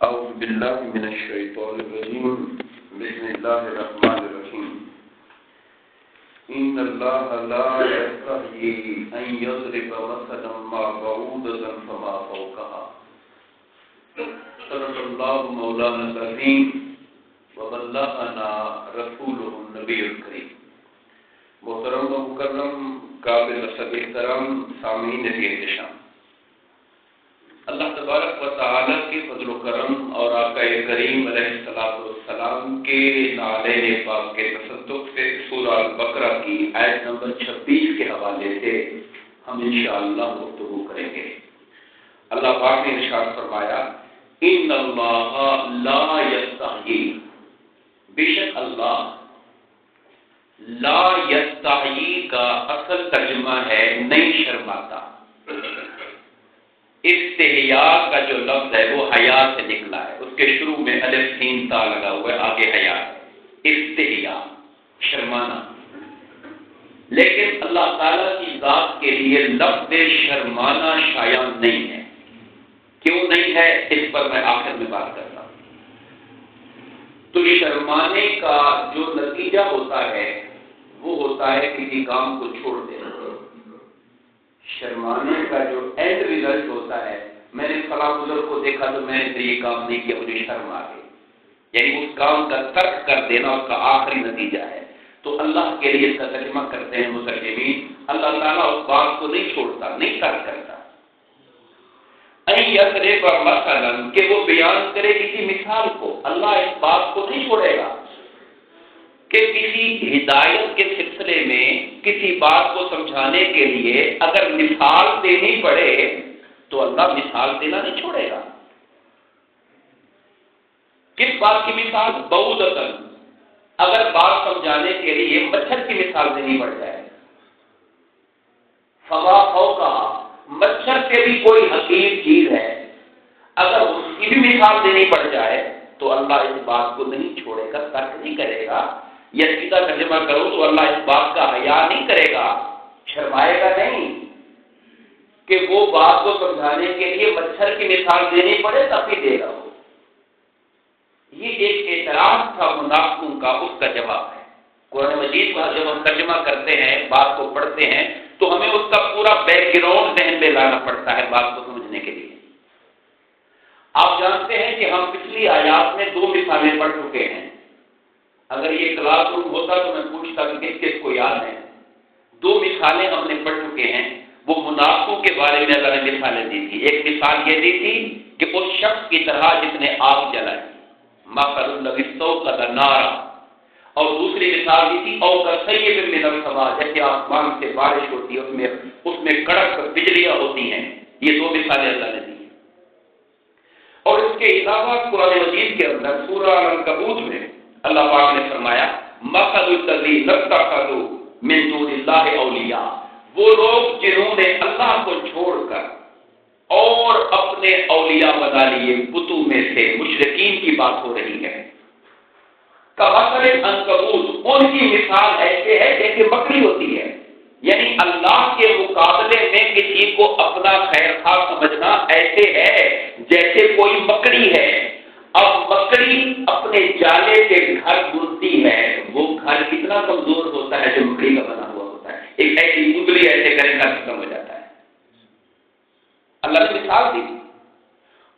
أعوذ بالله من الشيطان الرجيم بسم الله الرحمن الرحيم إن الله لا يستحيي أن يضرب مثلا ما بعوضة فما فوقها صدق الله مولانا العظيم وبلغنا رسوله النبي الكريم. محترم و مکرم قابل سب احترام سامعین احتشام، اللہ تبارک و تعالیٰ کے فضل و کرم اور آقا کریم علیہ السلام کے نعلین پاک کے تصدق سے سورہ البقرہ کی آیت نمبر 26 کے حوالے سے ہم انشاءاللہ گفتگو کریں گے. اللہ پاک نے ارشاد فرمایا ان اللہ لا یستحیی، بے شک اللہ لا یستحیی کا اصل ترجمہ ہے نہیں شرماتا. استحیاء کا جو لفظ ہے وہ حیا سے نکلا ہے، اس کے شروع میں الف سین تا لگا ہوا ہے، آگے حیا ہے. استحیاء شرمانا، لیکن اللہ تعالیٰ کی ذات کے لیے لفظ شرمانا شایع نہیں ہے. کیوں نہیں ہے اس پر میں آخر میں بات کرتا ہوں. تو شرمانے کا جو نتیجہ ہوتا ہے وہ ہوتا ہے کسی کام کو چھوڑ دینا. شرمانے کا جو اینڈ ریزلٹ ہوتا ہے، میں نے فلاں بزرگ کو دیکھا تو میں نے یہ کام نہیں کیا، مجھے شرم آ گئی، یعنی اس کام کا ترک کر دینا اس کا آخری نتیجہ ہے. تو اللہ کے لیے اس کا ترجمہ کرتے ہیں مترجمین، اللہ تعالیٰ اس بات کو نہیں چھوڑتا، نہیں ترک کرتا. مثلا کہ وہ بیان کرے کسی مثال کو، اللہ اس بات کو نہیں چھوڑے گا کہ کسی ہدایت کے سلسلے میں کسی بات کو سمجھانے کے لیے اگر مثال دینی پڑے تو اللہ مثال دینا نہیں چھوڑے گا. کس بات کی مثال؟ بعوضۃ، اگر بات سمجھانے کے لیے مچھر کی مثال دینی پڑ جائے، فما فوقہا، مچھر سے بھی کوئی حقیر چیز ہے، اگر اس کی بھی مثال دینی پڑ جائے تو اللہ اس بات کو نہیں چھوڑے گا، ترک نہیں کرے گا. یا سیدھا ترجمہ کرو تو اللہ اس بات کا حیا نہیں کرے گا، شرمائے گا نہیں کہ وہ بات کو سمجھانے کے لیے مچھر کی مثال دینی پڑے تب بھی دے گا. وہ یہ ایک اعتراض تھا منافقوں کا، اس کا جواب ہے. قرآن مجید کا جب ہم ترجمہ کرتے ہیں، بات کو پڑھتے ہیں تو ہمیں اس کا پورا بیک گراؤنڈ ذہن میں لانا پڑتا ہے بات کو سمجھنے کے لیے. آپ جانتے ہیں کہ ہم پچھلی آیات میں 2 مثالیں پڑھ چکے ہیں. اگر یہ کلاس روم ہوتا تو میں پوچھتا کہ کس کس کو یاد ہے. 2 مثالیں ہم نے پڑھ چکے ہیں. وہ منافقوں کے بارے میں اللہ نے مثالیں دی تھی. ایک مثال یہ دی تھی کہ اس شخص کی طرح جس نے آگ جلائی، مثل الذی استوقد نارا، اور دوسری مثال دی تھی او کصیب من السماء، جیسے آسمان سے بارش ہوتی ہے اس میں کڑک بجلیاں ہوتی ہیں. یہ 2 مثالیں اللہ نے دی. اور اس کے علاوہ قرآن مجید کے اندر سورہ العنکبوت میں اللہ پاک نے فرمایا مثل الذین اتخذوا من دون اللہ اولیاء، وہ لوگ جنہوں نے اللہ کو چھوڑ کر اور اپنے اولیاء بنا لیے بتوں میں سے، مشرکین کی بات ہو رہی ہے. کمثل العنکبوت، ان کی مثال ایسے ہے جیسے مکڑی ہوتی ہے. یعنی اللہ کے مقابلے میں کسی کو اپنا خیر خواہ سمجھنا ایسے ہے جیسے کوئی مکڑی ہے. اب مکڑی اپنے جالے سے گھر بنتی ہے، وہ گھر کتنا کمزور ہوتا ہے جو مکڑی کا بنا ہوا ہوتا ہے. ایک ایسی انگلی ایسے کرے گھر ختم ہو جاتا ہے. اللہ نے مثال دی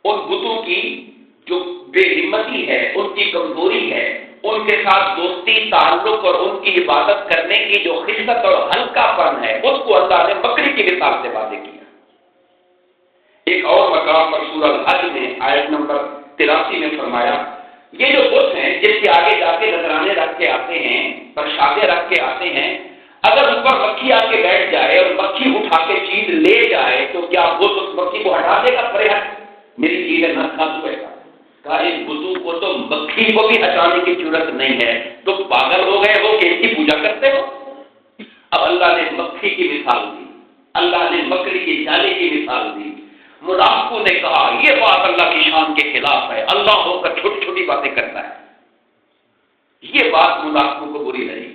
ان بتوں کی جو بے ہمتی ہے، ان کی کمزوری ہے، ان کے ساتھ دوستی تعلق اور ان کی عبادت کرنے کی جو خدمت اور ہلکا پن ہے، اس کو اللہ نے مکڑی کی مثال سے واضح کیا. ایک اور مقام پر سورہ الحج میں آیت نمبر 83 میں فرمایا یہ جو بت ہیں جس کے آگے جا کے نذرانے رکھ کے آتے ہیں، پرشادیں رکھ کے آتے ہیں، اگر اس پر مکھی آ کے بیٹھ جائے اور مکھی اٹھا کے چیز لے جائے تو کیا بت اس مکھی کو ہٹا دے گا؟ پرے ہٹ، میری چیزیں نہ کھا تو ایسا کہا اس بتوں کو تو مکھی کو بھی ہٹانے کی ضرورت نہیں ہے، تو پاگل ہو گئے وہ کہ اس کی پوجا کرتے ہو. اب اللہ نے مکھی کی مثال دی، اللہ نے مکڑی کے جالے کی مثال دی. منافقوں نے کہا یہ بات اللہ کی شان کے خلاف ہے، اللہ ہو کر چھوٹی چھوٹی باتیں کرتا ہے. یہ بات منافقوں کو بری لگی.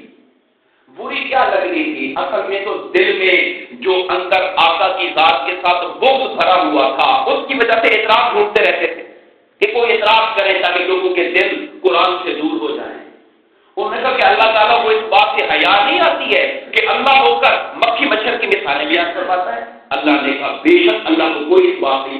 بری کیا لگ رہی تھی؟ اصل میں تو دل میں جو اندر آقا کی ذات کے ساتھ بغض بھرا ہوا تھا، اس کی وجہ سے اعتراض ڈھونڈتے رہتے تھے. کہ کوئی اعتراض کرے تاکہ لوگوں کے دل قرآن سے دور ہو جائیں۔ انہوں نے کہا کہ اللہ تعالیٰ کو اس بات سے حیا نہیں آتی ہے کہ اللہ ہو کر مکھی مچھر کی مثالیں بیان کر پاتا ہے؟ اللہ نے کہا بے شک اللہ کو کوئی اس بات کی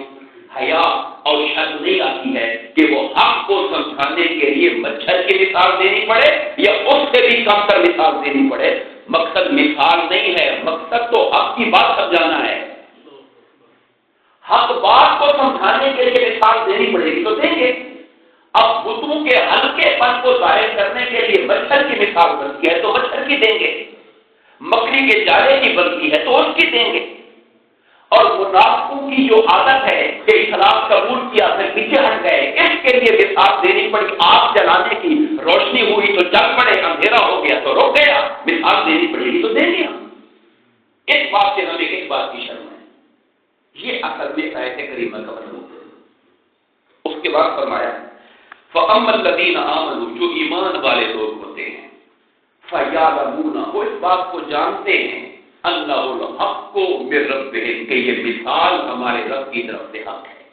حیا اور شرم نہیں آتی ہے کہ وہ حق کو سمجھانے کے لیے مچھر کی مثال دینی پڑے یا اس سے بھی کم تر مثال دینی پڑے۔ مقصد مثال نہیں ہے، مقصد تو حق کی بات سمجھانا ہے۔ حق بات کو سمجھانے کے لیے مثال دینی پڑے گی تو دیں گے۔ اب بتوں کے ہلکے پن کو ظاہر کرنے کے لیے مچھر کی مثال بنتی ہے تو مچھر کی دیں گے، مکڑی کے جالے کی بنتی ہے تو اس کی دیں گے۔ اور منافقوں کی جو عادت ہے کہ اسلام قبول کیا پھر پیچھے ہٹ گئے، اس کے لیے مثال دینی پڑی۔ آگ جلانے کی روشنی ہوئی تو جل پڑے، اندھیرا ہو گیا تو رک گیا، مثال دینی پڑے گی تو دیں گے ہم۔ اس بات سے ہمیں اس بات کی شرم ہے۔ یہ اصل میں آیت کریمہ کا مطلب ہے۔ اس کے بعد فرمایا فَأَمَّا الَّذِينَ آمَنُوا، جو ایمان والے لوگ ہوتے ہیں، فَيَعْلَمُونَ، وہ اس بات کو جانتے ہیں، أَنَّهُ الْحَقُّ مِن رَّبِّهِمْ، کہ یہ مثال ہمارے رب کی طرف سے حق ہے۔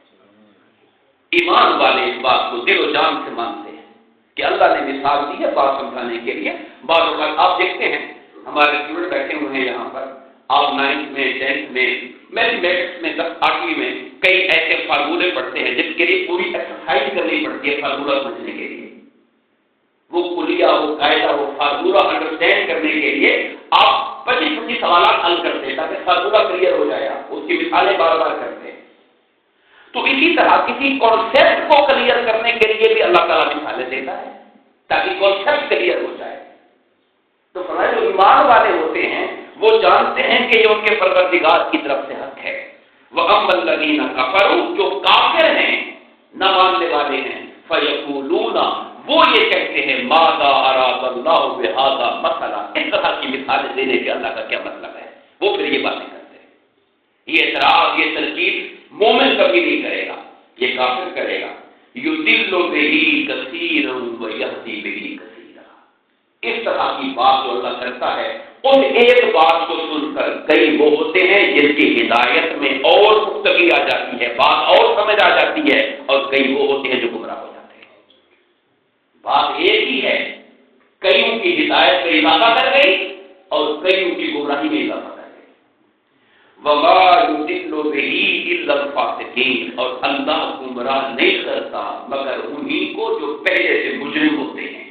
ایمان والے اس بات کو دل و جان سے مانتے ہیں کہ اللہ نے مثال دی ہے بات سمجھانے کے لیے۔ بعض اوقات آپ دیکھتے ہیں ہمارے اسٹوڈنٹ بیٹھے ہوئے ہیں یہاں پر، آپ 9th میں 10th میں میتھمیٹکس میں 8ویں میں کئی ایسے فارمولے پڑھتے ہیں جس کے لیے پوری ایکسرسائز کرنی پڑتی ہے فارمولہ سمجھنے کے لیے۔ وہ کلیہ، وہ قاعدہ، وہ فارمولہ انڈرسٹینڈ کرنے کے لیے آپ 25 سوالات حل کرتے ہیں تاکہ فارمولہ کلیئر ہو جائے، اس کی مثالیں بار بار کرتے ہیں۔ تو اسی طرح کسی کانسیپٹ کو کلیئر کرنے کے لیے بھی اللہ تعالیٰ مثالیں دیتا ہے تاکہ کانسیپٹ کلیئر ہو جائے۔ تو فرمایا جو ایمان والے ہوتے ہیں وہ جانتے ہیں کہ یہ ان کے پروردگار کی طرف سے حق ہے۔ وَأَمَّا الَّذِينَ كَفَرُوا، جو کافر ہیں، نہ ماننے والے ہیں، فَيَقُولُونَ، وہ یہ کہتے ہیں مَاذَا أَرَادَ اللَّهُ بِهَذَا مَثَلًا، اس طرح کی مثالیں دینے کے اللہ کا کیا مطلب ہے؟ وہ پھر یہ باتیں کرتے ہیں۔ یہ اعتراض، یہ تنقید مومن کبھی نہیں کرے گا، یہ کافر کرے گا۔ يُضِلُّ بِهِ كَثِيرًا وَيَهْدِي بِهِ كَثِيرًا، اس طرح کی بات جو اللہ کرتا ہے، ان ایک بات کو سن کر کئی وہ ہوتے ہیں جن کی ہدایت میں اور پختگی آ جاتی ہے، بات اور سمجھ آ جاتی ہے، اور کئی وہ ہوتے ہیں جو گمراہ ہو جاتے ہیں۔ بات ایک ہی ہے، کئیوں کی ہدایت میں اضافہ کر گئی اور کئیوں کی گمراہی میں اضافہ کر گئی۔ وَمَا يُضِلُّ بِهِ إِلَّا الْفَاسِقِينَ، اور اللہ گمراہ نہیں کرتا مگر انہی کو جو پہلے سے مجرم ہوتے ہیں۔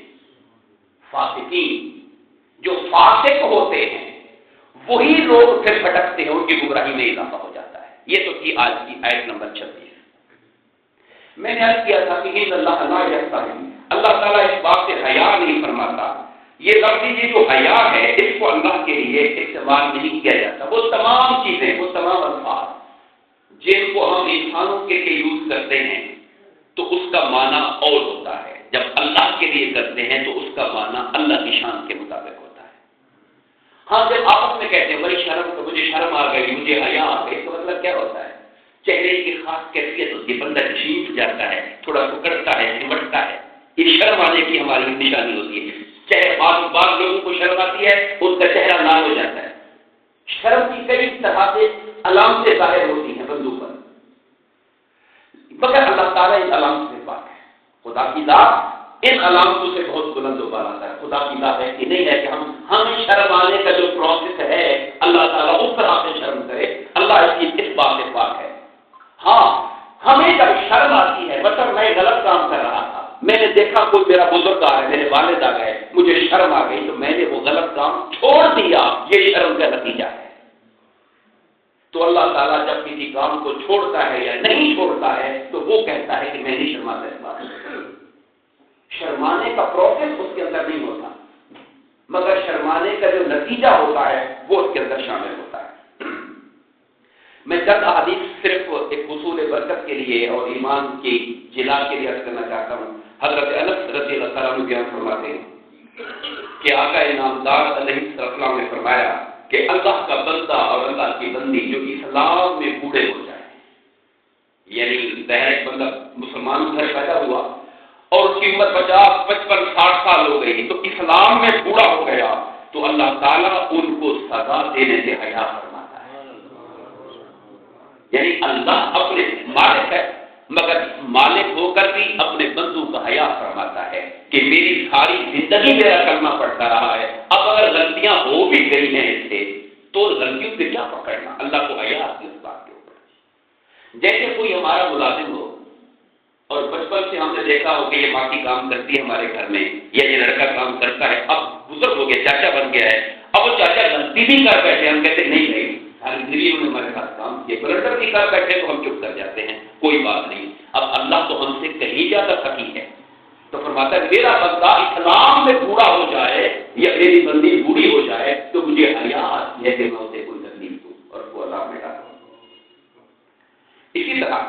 فاسقین، جو فاسق ہوتے ہیں وہی لوگ پھر بھٹکتے ہیں، ان کی گمراہی میں اضافہ ہو جاتا ہے۔ یہ تو تھی آج کی آیت نمبر 26۔ میں نے عرض کیا تھا کہ ان اللہ لا یستحی، اللہ تعالیٰ اس بات سے حیا نہیں فرماتا۔ یہ لفظ یہ جو حیا ہے اس کو اللہ کے لیے استعمال نہیں کیا جاتا۔ وہ تمام چیزیں، وہ تمام الفاظ جن کو ہم انسانوں کے لیے یوز کرتے ہیں تو اس کا معنی اور ہوتا ہے، جب اللہ کے لیے کرتے ہیں تو اس کا معنی اللہ کی شان کے مطابق ہوتا ہے۔ ہاں جب آپس میں کہتے ہیں بڑی شرم، تو مجھے شرم آ گئی، مجھے حیا آ گئی، تو مطلب کیا ہوتا ہے؟ چہرے کی خاص کیفیت ہوتی ہے، بندہ چیخ جاتا ہے، تھوڑا سکڑتا ہے، سمٹتا ہے، یہ شرم آنے کی ہماری نشانی ہوتی ہے۔ چہرے بعض لوگوں کو شرم آتی ہے، ان کا چہرہ لال ہو جاتا ہے۔ شرم کی کئی طرح سے علامتیں ظاہر ہوتی ہیں بندوں پر، مگر اللہ تعالیٰ ان علامتوں سے پاک ہے۔ خدا کی ذات ان علامتوں سے بہت بلند و بالا ہے۔ خدا کی ذات ایسی نہیں ہے کہ ہم شرم آنے کا جو پروسیس ہے اللہ تعالیٰ اس طرح سے شرم کرے، اللہ اس بات سے پاک ہے۔ ہاں ہمیں جب شرم آتی ہے، مطلب میں غلط کام کر رہا تھا، میں نے دیکھا کوئی میرا بزرگ آ ہے، میرے والد آ گئے، مجھے شرم آ گئی تو میں نے وہ غلط کام چھوڑ دیا، یہ شرم کا نتیجہ ہے۔ تو اللہ تعالیٰ جب کسی کام کو چھوڑتا ہے یا نہیں چھوڑتا ہے تو وہ کہتا ہے کہ میں نہیں شرماتا اس بات سے۔ شرمانے کا پروسیس اس کے اندر نہیں ہوتا، مگر شرمانے کا جو نتیجہ ہوتا ہے وہ اس کے اندر شامل ہوتا ہے۔ میں چند احادیث صرف ایک حصول برکت کے لیے اور ایمان کی جلا کے لیے عرض کرنا چاہتا ہوں۔ حضرت انس رضی اللہ تعالیٰ عنہ بیان فرماتے ہیں کہ آقا انعامدار علیہ السلام نے فرمایا کہ اللہ کا بندہ اور اللہ کی بندی جو اسلام میں بوڑھے ہو جائیں، یعنی ظاہر ایک بندہ مسلمان گھر پیدا ہوا اور اس کی عمر 50، 55، 60 سال ہو گئی تو اسلام میں بوڑھا ہو گیا تو اللہ تعالیٰ ان کو سزا دینے سے حیا فرماتا ہے۔ یعنی اللہ اپنے مالک ہے، مگر مالک ہو کر بھی اپنے بندوں کا حیا فرماتا ہے کہ میری ساری زندگی میرا کلمہ پڑھتا رہا ہے، اب اگر غلطیاں ہو بھی گئی ہیں اس سے تو غلطیوں پہ کیا پکڑنا، اللہ کو حیا آتی اس بات کے اوپر۔ جیسے کوئی ہمارا ملازم ہو اور بچپن سے ہم نے دیکھا ہو کہ یہ ماں کی کام کرتی ہے ہمارے گھر میں، یا یہ لڑکا کام کرتا ہے، اب بزرگ ہو گیا، چاچا بن گیا ہے، اب وہ چاچا غلطی بھی کر بیٹھے، ہم کہتے نہیں نہیں ساری زندگی انہوں نے ہمارے ساتھ کام کیا، بلنڈر بھی کر بیٹھے تو ہم چپ کر جاتے ہیں، کوئی بات نہیں۔ اب اللہ تو ہم سے کہیں زیادہ تھکی ہے، تو فرماتا ہے میرا بندہ اسلام میں بوڑھا ہو جائے یا میری بندی بوڑھی ہو جائے تو مجھے حیا آتی ہے کہ میں اسے کوئی تکلیف دوں اور کو اللہ میں ڈالوں۔ اسی طرح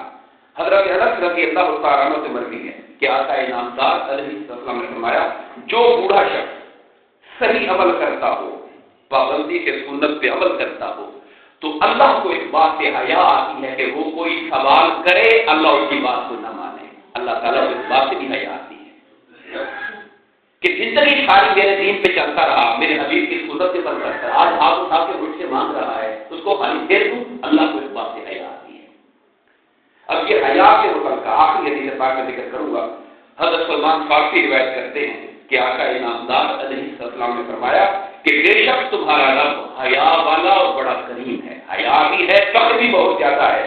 حضرت انس رضی اللہ تعالیٰ عنہ سے مروی ہے کہ آقا انعامدار علیہ السلام نے فرمایا جو بوڑھا شخص صحیح عمل کرتا ہو، پابندی سے سنت پہ عمل کرتا ہو، تو اللہ کو اس بات سے حیا آتی ہے کہ وہ کوئی سوال کرے اللہ اس کی بات کو نہ مانے، اللہ تعالیٰ کو اس بات سے بھی حیا آتی ہے کہ زندگی ساری میرے دین پہ چلتا رہا، میرے حبیب کی سنت سے عمل کرتا رہا، آج ہاتھ اٹھا کے مجھ سے مانگ رہا ہے، اس کو خالی دے دوں، اللہ کو اس بات سے حیا آتی ہے۔ اب یہ حیا کے متعلق آخری حدیث پاک کا ذکر کروں گا۔ حضرت سلمان فارسی روایت کرتے ہیں کہ آقا انعامدار علیہ السلام نے فرمایا کہ بے شک تمہارا رب حیا والا اور بڑا کریم ہے، حیا بھی ہے، فخر بھی بہت زیادہ ہے۔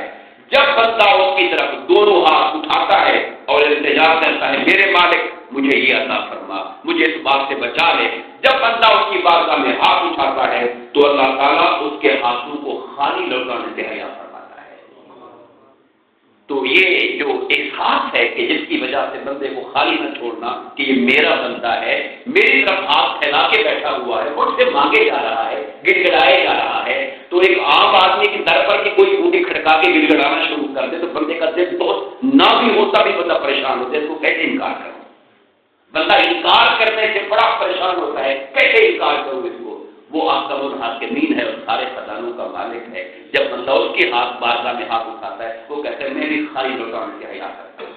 جب بندہ اس کی طرف دونوں ہاتھ اٹھاتا ہے اور التجا کرتا ہے میرے مالک مجھے یہ عطا فرما، مجھے اس بات سے بچا لے، جب بندہ اس کی بارگاہ میں ہاتھ اٹھاتا ہے تو اللہ تعالیٰ اس کے ہاتھوں کو خالی لوٹانے سے حیا فرماتا ہے۔ تو یہ جو احساس ہے کہ جس کی وجہ سے بندے کو خالی نہ چھوڑنا کہ یہ میرا بندہ ہے، میری طرف ہاتھ پھیلا کے بیٹھا ہوا ہے، مجھ سے مانگے جا رہا ہے، گڑ گڑائے جا رہا ہے، تو ایک عام آدمی کی در پر کی کوئی بوٹی کھڑکا کے گڑ گڑانا شروع کر دے تو بندے کا دل تو نہ بھی ہوتا بھی بندہ پریشان ہوتا ہے، اس کو کیسے انکار کروں؟ بندہ انکار کرنے سے بڑا پریشان ہوتا ہے، کیسے انکار کروں اس کو؟ وہ احکم الحاکمین ہے اور سارے خزانوں کا مالک ہے۔ جب بندہ اس کے ہاتھ بارگاہ میں ہاتھ اٹھاتا ہے وہ کہتے ہیں میں بھی خالی لوٹانے سے حیا کرتا ہوں۔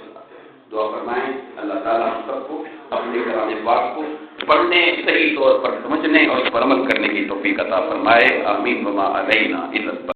دعا فرمائیں اللہ تعالیٰ ہم سب کو اپنے کلام پاک کو پڑھنے، صحیح طور پر سمجھنے اور اس پر عمل کرنے کی توفیق عطا فرمائے، آمین وما علینا الا